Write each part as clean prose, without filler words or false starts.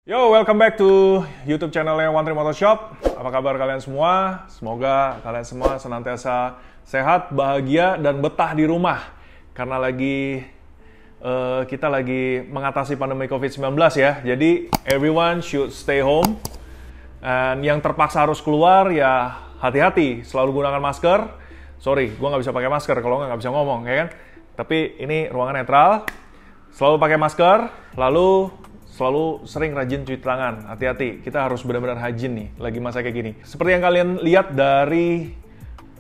Yo, welcome back to YouTube channelnya One Tree Motor Shop. Apa kabar kalian semua? Semoga kalian semua senantiasa sehat, bahagia, dan betah di rumah. Karena kita lagi mengatasi pandemi COVID-19 ya. Jadi, everyone should stay home. Dan yang terpaksa harus keluar, ya hati-hati. Selalu gunakan masker. Sorry, gue nggak bisa pakai masker kalau nggak bisa ngomong, ya kan? Tapi ini ruangan netral. Selalu pakai masker, lalu selalu sering rajin cuci tangan. Hati-hati, kita harus benar-benar hygiene nih, lagi masa kayak gini. Seperti yang kalian lihat dari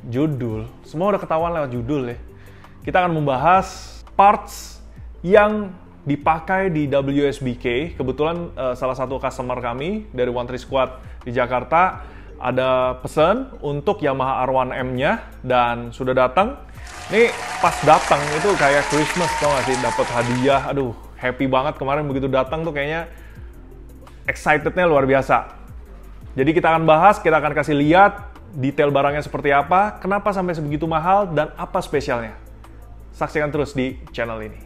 judul, semua udah ketahuan lewat judul ya. Kita akan membahas parts yang dipakai di WSBK. Kebetulan salah satu customer kami dari One Tree Squad di Jakarta ada pesan untuk Yamaha R1M-nya dan sudah datang. Ini pas datang itu kayak Christmas, tau gak sih? Dapat hadiah, aduh. Happy banget kemarin begitu datang tuh kayaknya excitednya luar biasa. Jadi kita akan bahas, kita akan kasih lihat detail barangnya seperti apa, kenapa sampai sebegitu mahal, dan apa spesialnya. Saksikan terus di channel ini.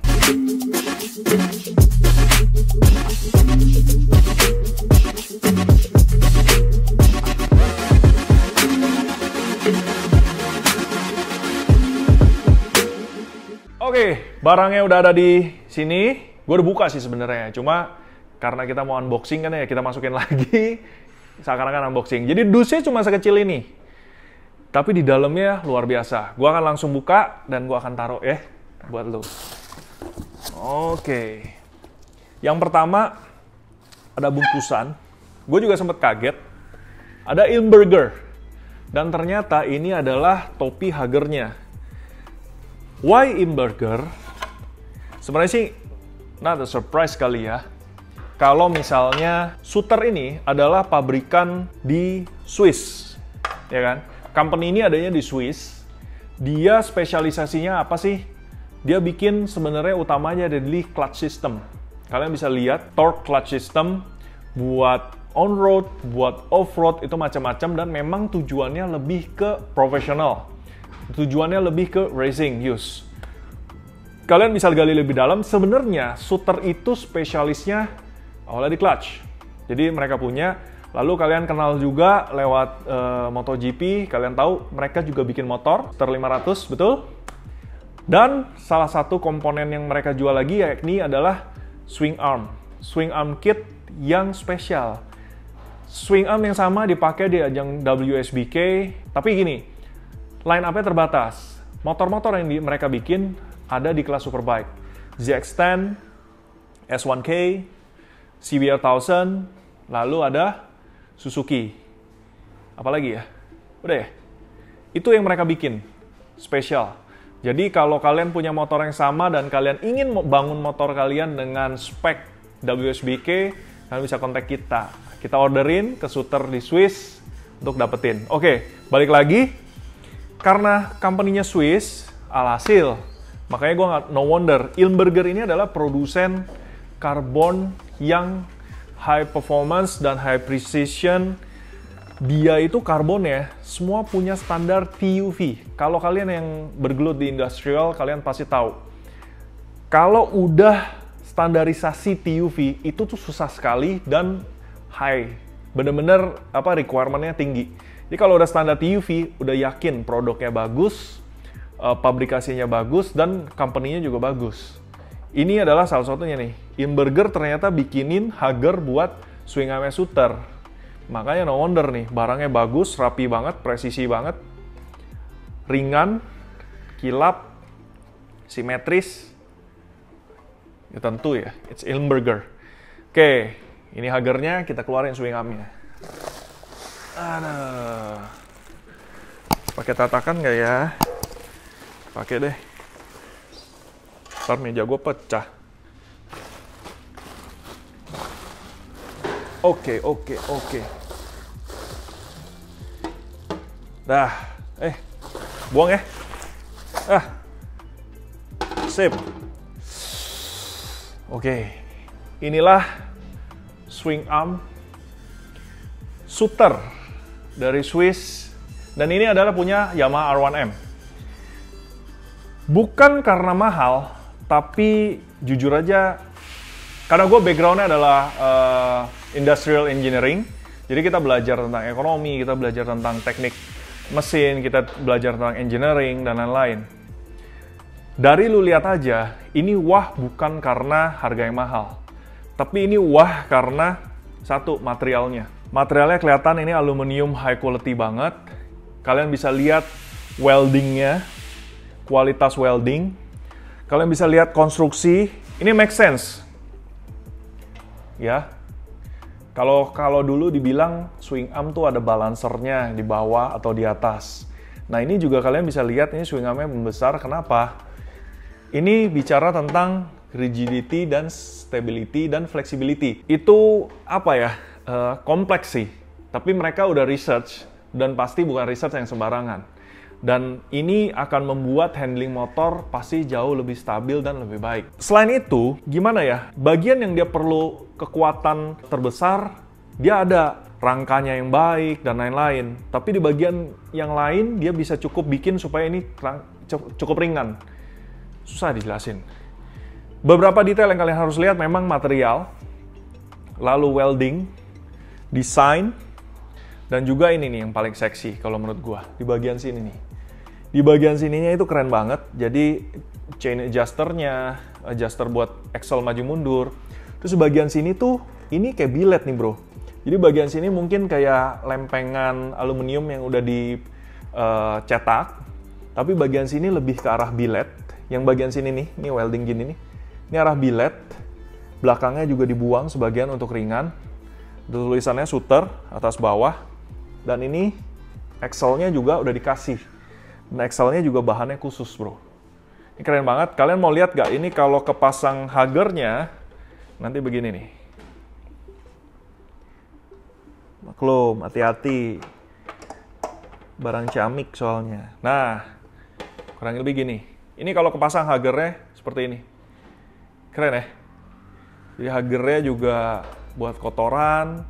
Oke, barangnya udah ada di sini. Gue udah buka sih sebenarnya, cuma karena kita mau unboxing kan ya, kita masukin lagi seakan-akan unboxing. Jadi dusnya cuma sekecil ini, tapi di dalamnya luar biasa. Gue akan langsung buka dan gue akan taruh ya buat lo. Oke, yang pertama ada bungkusan. Gue juga sempat kaget. Ada Ilmberger dan ternyata ini adalah topi Hagernya. Why Ilmberger? Sebenarnya sih not a surprise kali ya. Kalau misalnya Suter ini adalah pabrikan di Swiss, ya kan? Company ini adanya di Swiss. Dia spesialisasinya apa sih? Dia bikin sebenarnya utamanya dari clutch system. Kalian bisa lihat torque clutch system buat on-road, buat off-road itu macam-macam dan memang tujuannya lebih ke profesional. Tujuannya lebih ke racing use. Kalian bisa gali lebih dalam, sebenarnya Suter itu spesialisnya awalnya di clutch. Jadi mereka punya, lalu kalian kenal juga lewat MotoGP, kalian tahu mereka juga bikin motor, Suter 500, betul? Dan salah satu komponen yang mereka jual lagi yakni adalah swing arm. Swing arm kit yang spesial. Swing arm yang sama dipakai di ajang WSBK, tapi gini, line up-nya terbatas. Motor-motor yang mereka bikin ada di kelas Superbike. ZX-10, S1K, CBR 1000, lalu ada Suzuki. Apalagi ya? Udah ya? Itu yang mereka bikin, spesial. Jadi kalau kalian punya motor yang sama dan kalian ingin bangun motor kalian dengan spek WSBK, kalian bisa kontak kita. Kita orderin ke Suter di Swiss untuk dapetin. Oke, balik lagi. Karena company-nya Swiss, alhasil makanya gue nggak, no wonder, Ilmberger ini adalah produsen karbon yang high performance dan high precision. Dia itu karbonnya semua punya standar TUV. Kalau kalian yang bergelut di industrial, kalian pasti tahu. Kalau udah standarisasi TUV, itu tuh susah sekali dan high. Bener-bener requirement-nya tinggi. Jadi kalau udah standar TUV, udah yakin produknya bagus, pabrikasinya bagus, dan company-nya juga bagus. Ini adalah salah satunya nih. Ilmberger ternyata bikinin Hager buat swing arm Suter. Makanya no wonder nih, barangnya bagus, rapi banget, presisi banget, ringan, kilap, simetris. Ya tentu ya, it's Ilmberger. Oke, ini Hagernya, kita keluarin swing arm-nya. Aduh. Pakai tatakan nggak ya? Pakai deh. Ntar meja gue pecah. Oke. Dah. Buang ya. Sip. Oke. Inilah swing arm Suter dari Swiss. Dan ini adalah punya Yamaha R1M. Bukan karena mahal, tapi jujur aja Karena gue background-nya adalah industrial engineering, jadi kita belajar tentang ekonomi, kita belajar tentang teknik mesin, kita belajar tentang engineering, dan lain-lain. Dari lu lihat aja, ini wah bukan karena harga yang mahal. Tapi ini wah karena satu, materialnya. Materialnya kelihatan ini aluminium high quality banget. Kalian bisa lihat weldingnya, kualitas welding. Kalian bisa lihat konstruksi, ini make sense. Ya, kalau dulu dibilang swing arm tuh ada balancernya di bawah atau di atas. Nah ini juga kalian bisa lihat ini swing armnya membesar. Kenapa? Ini bicara tentang rigidity dan stability dan flexibility. Itu apa ya? Kompleks sih. Tapi mereka udah research dan pasti bukan research yang sembarangan. Dan ini akan membuat handling motor pasti jauh lebih stabil dan lebih baik. Selain itu, gimana ya? Bagian yang dia perlu kekuatan terbesar, dia ada rangkanya yang baik dan lain-lain. Tapi di bagian yang lain, dia bisa cukup bikin supaya ini cukup ringan. Susah dijelasin. Beberapa detail yang kalian harus lihat memang material, lalu welding, desain, dan juga ini nih yang paling seksi kalau menurut gua, di bagian sini nih. Di bagian sininya itu keren banget, jadi chain adjusternya, adjuster buat axle maju mundur. Terus di bagian sini tuh, ini kayak billet nih bro. Jadi bagian sini mungkin kayak lempengan aluminium yang udah dicetak, tapi bagian sini lebih ke arah billet. Yang bagian sini nih, ini welding gini nih, ini arah billet. Belakangnya juga dibuang sebagian untuk ringan. Tulisannya Suter, atas bawah. Dan ini axle-nya juga udah dikasih. Dan axle-nya juga bahannya khusus, bro. Ini keren banget. Kalian mau lihat gak? Ini kalau kepasang hagernya, nanti begini nih. Maklum, hati-hati. Barang ciamik soalnya. Nah, kurang lebih gini. Ini kalau kepasang hagernya seperti ini. Keren ya? Jadi hagernya juga buat kotoran,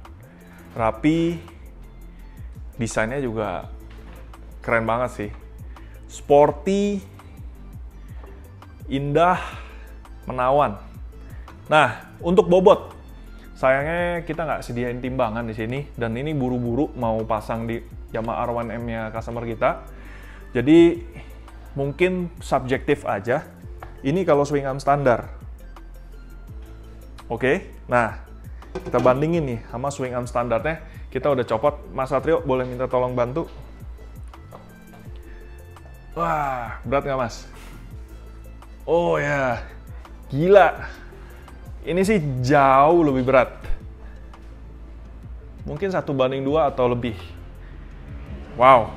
rapi. Desainnya juga keren banget sih. Sporty, indah, menawan. Nah, untuk bobot, sayangnya kita nggak sediain timbangan di sini, dan ini buru-buru mau pasang di Yamaha R1M-nya customer kita. Jadi mungkin subjektif aja. Ini kalau swing arm standar. Oke, nah kita bandingin nih sama swing arm standarnya. Kita udah copot. Mas Satrio boleh minta tolong bantu? Wah, berat nggak mas? Oh ya, gila. Ini sih jauh lebih berat. Mungkin 1:2 atau lebih. Wow.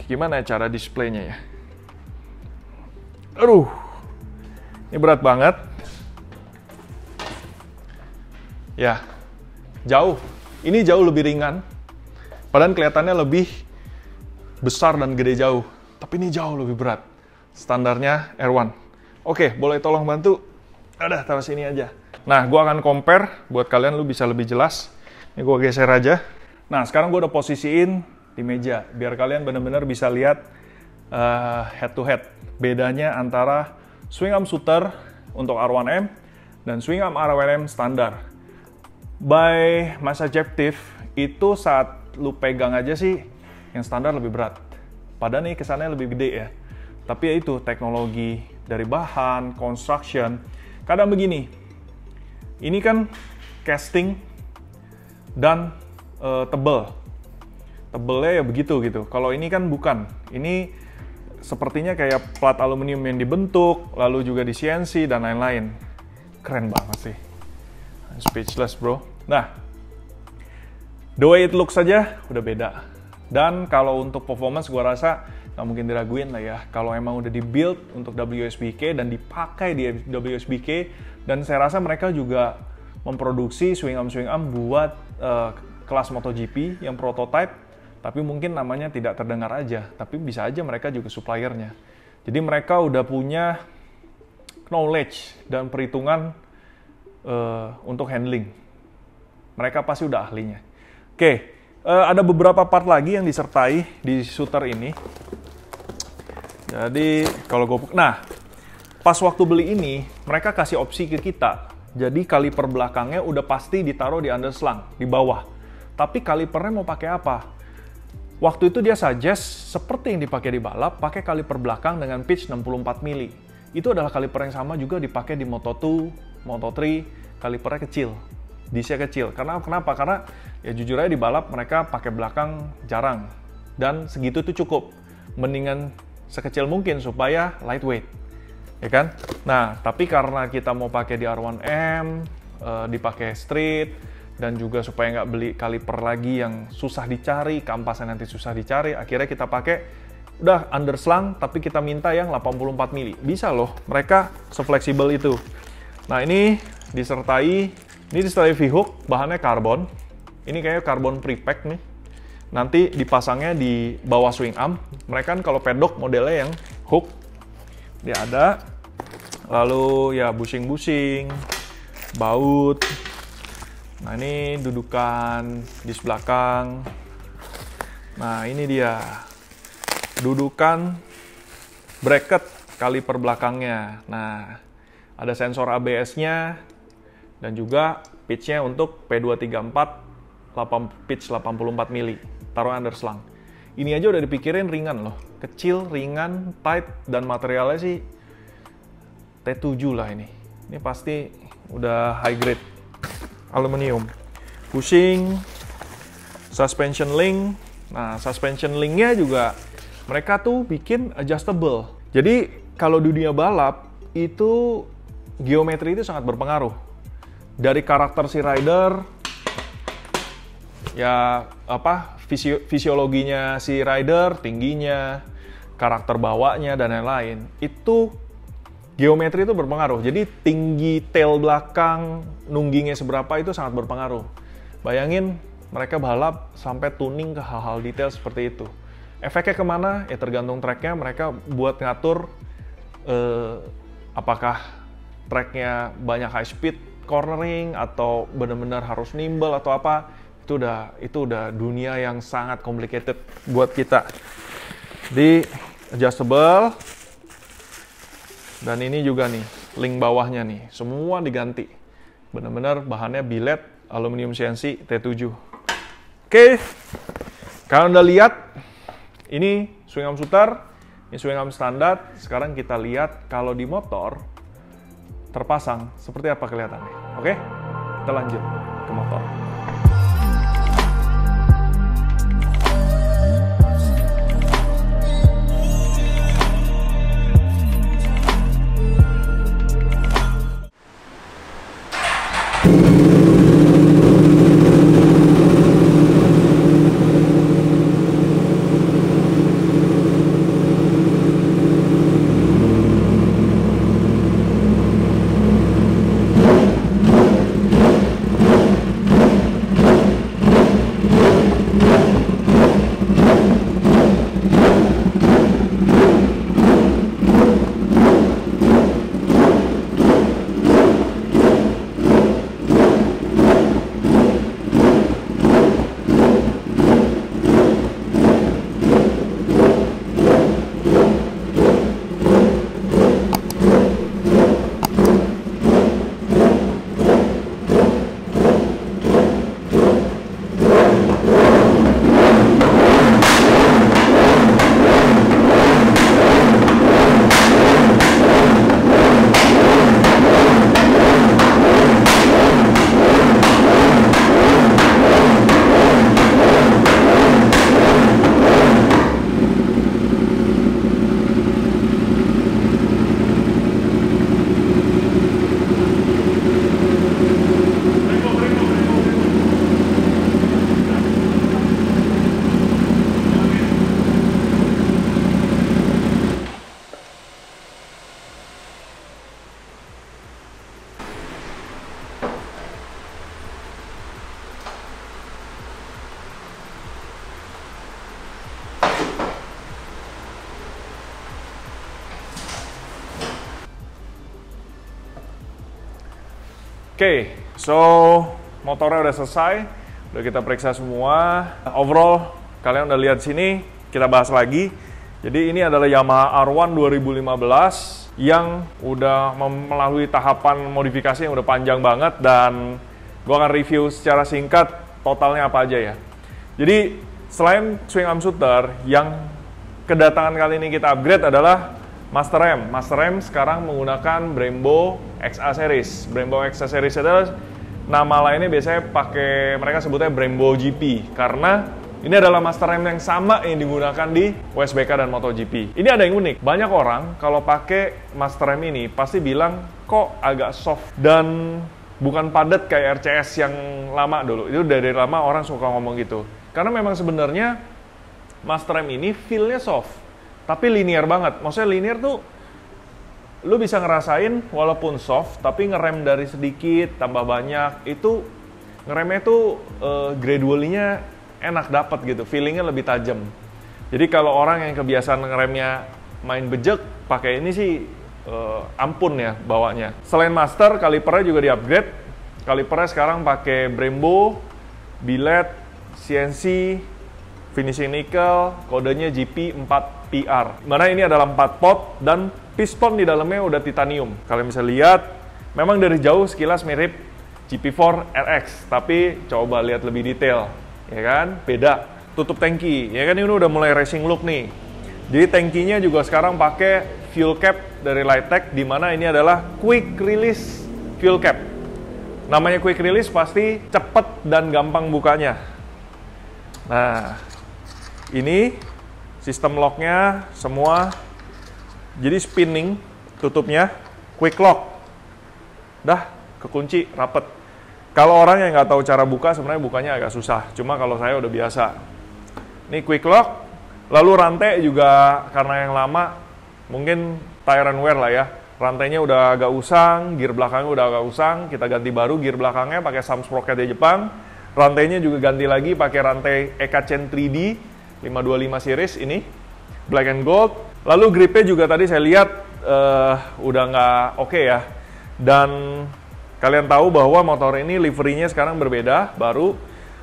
Gimana cara displaynya ya? Aduh, ini berat banget. Ya, jauh. Ini jauh lebih ringan. Padahal kelihatannya lebih besar dan gede jauh, tapi ini jauh lebih berat. Standarnya R1. Oke, boleh tolong bantu? Udah, taruh sini aja. Nah, gue akan compare buat kalian, lu bisa lebih jelas. Ini gue geser aja. Nah, sekarang gue udah posisiin di meja, biar kalian benar-benar bisa lihat head to head. Bedanya antara swing arm Suter untuk R1M dan swing arm R1M standar. By my subjective, itu saat lu pegang aja sih, yang standar lebih berat. Padahal nih kesannya lebih gede ya. Tapi ya itu, teknologi dari bahan, construction. Kadang begini, ini kan casting dan tebel. Tebelnya ya begitu gitu. Kalau ini kan bukan. Ini sepertinya kayak plat aluminium yang dibentuk, lalu juga di CNC dan lain-lain. Keren banget sih. Speechless bro. Nah, the way it looks saja udah beda. Dan kalau untuk performance gue rasa nggak mungkin diraguin lah ya. Kalau emang udah di-build untuk WSBK dan dipakai di WSBK, dan saya rasa mereka juga memproduksi swing arm buat kelas MotoGP yang prototype, tapi mungkin namanya tidak terdengar aja. Tapi bisa aja mereka juga suppliernya. Jadi mereka udah punya knowledge dan perhitungan untuk handling. Mereka pasti udah ahlinya. Oke. Ada beberapa part lagi yang disertai di Suter ini. Jadi kalau gue, nah pas waktu beli ini mereka kasih opsi ke kita. Jadi kaliper belakangnya udah pasti ditaruh di underslang, di bawah. Tapi kalipernya mau pakai apa? Waktu itu dia suggest seperti yang dipakai di balap, pakai kaliper belakang dengan pitch 64 mili. Itu adalah kaliper yang sama juga dipakai di Moto2, Moto3, kalipernya kecil. Disnya kecil. Kenapa? Karena ya jujur aja di balap mereka pakai belakang jarang. Dan segitu itu cukup. Mendingan sekecil mungkin supaya lightweight. Ya kan? Nah, tapi karena kita mau pakai di R1M, dipakai street, dan juga supaya nggak beli kaliper lagi yang susah dicari, kampasnya nanti susah dicari, akhirnya kita pakai udah underslang, tapi kita minta yang 84 mili. Bisa loh, mereka se-fleksibel itu. Nah, ini disertai V-hook, bahannya karbon. Ini kayaknya karbon pre-pack nih. Nanti dipasangnya di bawah swing arm. Mereka kan kalau pedok modelnya yang hook. Dia ada. Lalu ya bushing-bushing, baut. Nah, ini dudukan dis belakang. Nah, ini dia. Dudukan bracket kaliper belakangnya. Nah, ada sensor ABS-nya dan juga pitch-nya untuk P234 pitch 84 mili. Taruh underslang. Ini aja udah dipikirin ringan loh. Kecil, ringan, tight, dan materialnya sih T7 lah ini. Ini pasti udah high grade aluminium. Bushing, suspension link. Nah, suspension linknya juga mereka tuh bikin adjustable. Jadi kalau dunia balap itu geometri itu sangat berpengaruh. Dari karakter si rider, ya fisiologinya si rider, tingginya, karakter bawanya dan lain-lain. Itu geometri itu berpengaruh. Jadi tinggi tail belakang, nunggingnya seberapa itu sangat berpengaruh. Bayangin mereka balap sampai tuning ke hal-hal detail seperti itu. Efeknya kemana? Ya tergantung tracknya. Mereka buat ngatur apakah tracknya banyak high speed cornering atau benar-benar harus nimble atau apa. Itu udah dunia yang sangat complicated buat kita. Di adjustable. Dan ini juga nih, link bawahnya nih, semua diganti. Benar-benar bahannya billet, aluminium CNC T7. Oke, kalian udah lihat, ini swing arm shooter, ini swing arm standar. Sekarang kita lihat kalau di motor, terpasang, seperti apa kelihatannya. Oke, kita lanjut ke motor. Oke, so motornya udah selesai, udah kita periksa semua. Overall, kalian udah lihat sini, kita bahas lagi. Jadi ini adalah Yamaha R1 2015 yang udah melalui tahapan modifikasi yang udah panjang banget, dan gue akan review secara singkat totalnya apa aja ya. Jadi selain swing arm shooter, yang kedatangan kali ini kita upgrade adalah Master M. Master M sekarang menggunakan Brembo XA Series. Brembo XA Series adalah nama lainnya biasanya pakai, mereka sebutnya Brembo GP, karena ini adalah Master M yang sama yang digunakan di WSBK dan MotoGP. Ini ada yang unik. Banyak orang kalau pakai Master M ini pasti bilang kok agak soft dan bukan padat kayak RCS yang lama dulu. Itu dari lama orang suka ngomong gitu. Karena memang sebenarnya Master M ini feel-nya soft, tapi linear banget. Maksudnya linear tuh lu bisa ngerasain walaupun soft, tapi ngerem dari sedikit tambah banyak, itu ngeremnya tuh gradually-nya enak dapat gitu, feelingnya lebih tajam. Jadi kalau orang yang kebiasaan ngeremnya main bejek, pakai ini sih ampun ya bawanya. Selain Master, kalipernya juga di-upgrade. Kalipernya sekarang pakai Brembo, billet, CNC, finishing nickel, kodenya GP4PR. Mana ini adalah 4 pot dan piston di dalamnya udah titanium. Kalian bisa lihat, memang dari jauh sekilas mirip GP4 RX, tapi coba lihat lebih detail. Ya kan, beda. Tutup tangki, ya kan, ini udah mulai racing look nih. Jadi tangkinya juga sekarang pakai fuel cap dari Lightech, di mana ini adalah quick release fuel cap. Namanya quick release pasti cepet dan gampang bukanya. Nah, ini sistem locknya semua, jadi spinning tutupnya, quick lock. Dah, kekunci, rapet. Kalau orang yang nggak tahu cara buka, sebenarnya bukanya agak susah. Cuma kalau saya udah biasa. Ini quick lock. Lalu rantai juga karena yang lama, mungkin tire and wear lah ya. Rantainya udah agak usang, gear belakangnya udah agak usang. Kita ganti baru gear belakangnya pakai Sam sprocket dari Jepang. Rantainya juga ganti lagi pakai rantai Ekachen 3D 525 series ini, black and gold. Lalu gripnya juga tadi saya lihat udah nggak oke ya. Dan kalian tahu bahwa motor ini liverynya sekarang berbeda, baru.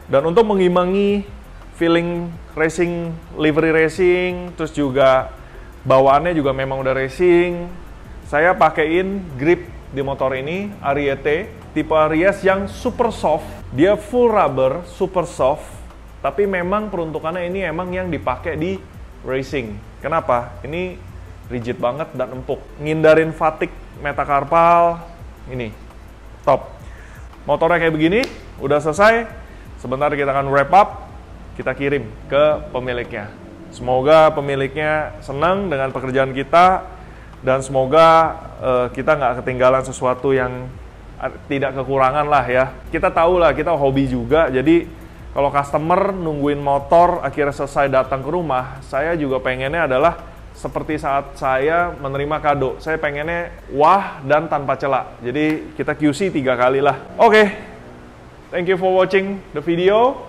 Dan untuk mengimbangi feeling racing, livery racing, terus juga bawaannya juga memang udah racing, saya pakaiin grip di motor ini, Ariete, tipe Aries yang super soft. Dia full rubber, super soft, tapi memang peruntukannya ini emang yang dipakai di racing. Kenapa? Ini rigid banget dan empuk. Ngindarin fatigue metakarpal, ini. Top. Motornya kayak begini, udah selesai. Sebentar kita akan wrap up, kita kirim ke pemiliknya. Semoga pemiliknya senang dengan pekerjaan kita, dan semoga kita nggak ketinggalan sesuatu yang tidak kekurangan lah ya. Kita tahu lah, kita hobi juga, jadi kalau customer nungguin motor akhirnya selesai datang ke rumah, saya juga pengennya adalah seperti saat saya menerima kado. Saya pengennya wah dan tanpa celak. Jadi kita QC 3 kali lah. Oke, thank you for watching the video.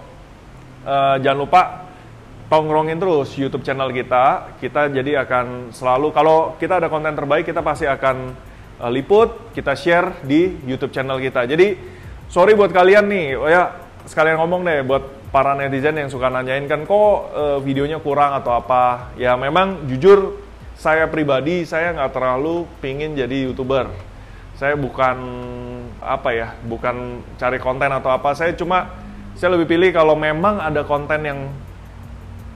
Jangan lupa tongkrongin terus YouTube channel kita. Kita jadi akan selalu, kalau kita ada konten terbaik, kita pasti akan liput, kita share di YouTube channel kita. Jadi sorry buat kalian nih, ya sekalian ngomong deh buat para netizen yang suka nanyain kan kok videonya kurang atau apa. Ya memang jujur saya pribadi, saya nggak terlalu pingin jadi YouTuber. Saya bukan apa ya, bukan cari konten atau apa. Saya lebih pilih kalau memang ada konten yang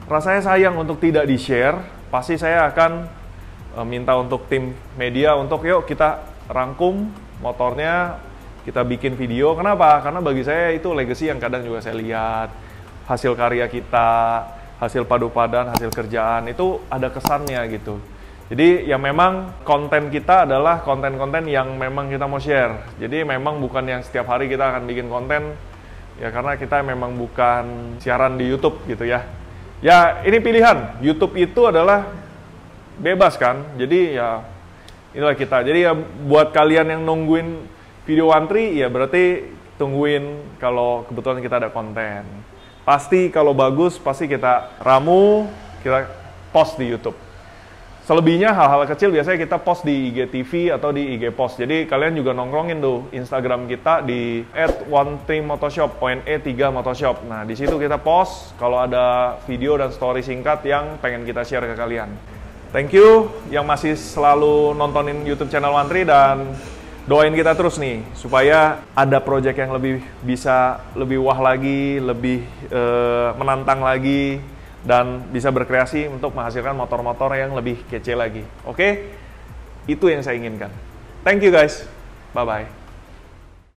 rasanya sayang untuk tidak di-share, pasti saya akan minta untuk tim media untuk yuk kita rangkum motornya, kita bikin video. Kenapa? Karena bagi saya itu legacy yang kadang juga saya lihat. Hasil karya kita, hasil padu padan, hasil kerjaan, itu ada kesannya gitu. Jadi ya memang konten kita adalah konten-konten yang memang kita mau share. Jadi memang bukan yang setiap hari kita akan bikin konten, ya karena kita memang bukan siaran di YouTube gitu ya. Ya ini pilihan, YouTube itu adalah bebas kan, jadi ya inilah kita. Jadi ya buat kalian yang nungguin video antri, ya berarti tungguin kalau kebetulan kita ada konten. Pasti kalau bagus, pasti kita ramu, kita post di YouTube. Selebihnya hal-hal kecil biasanya kita post di IGTV atau di IG Post. Jadi kalian juga nongkrongin tuh Instagram kita di @13motoshop, .e3motoshop. Nah, di situ kita post kalau ada video dan story singkat yang pengen kita share ke kalian. Thank you yang masih selalu nontonin YouTube channel Wantri, dan doain kita terus nih supaya ada project yang bisa lebih wah lagi, lebih menantang lagi, dan bisa berkreasi untuk menghasilkan motor-motor yang lebih kece lagi. Oke? Itu yang saya inginkan. Thank you guys. Bye-bye.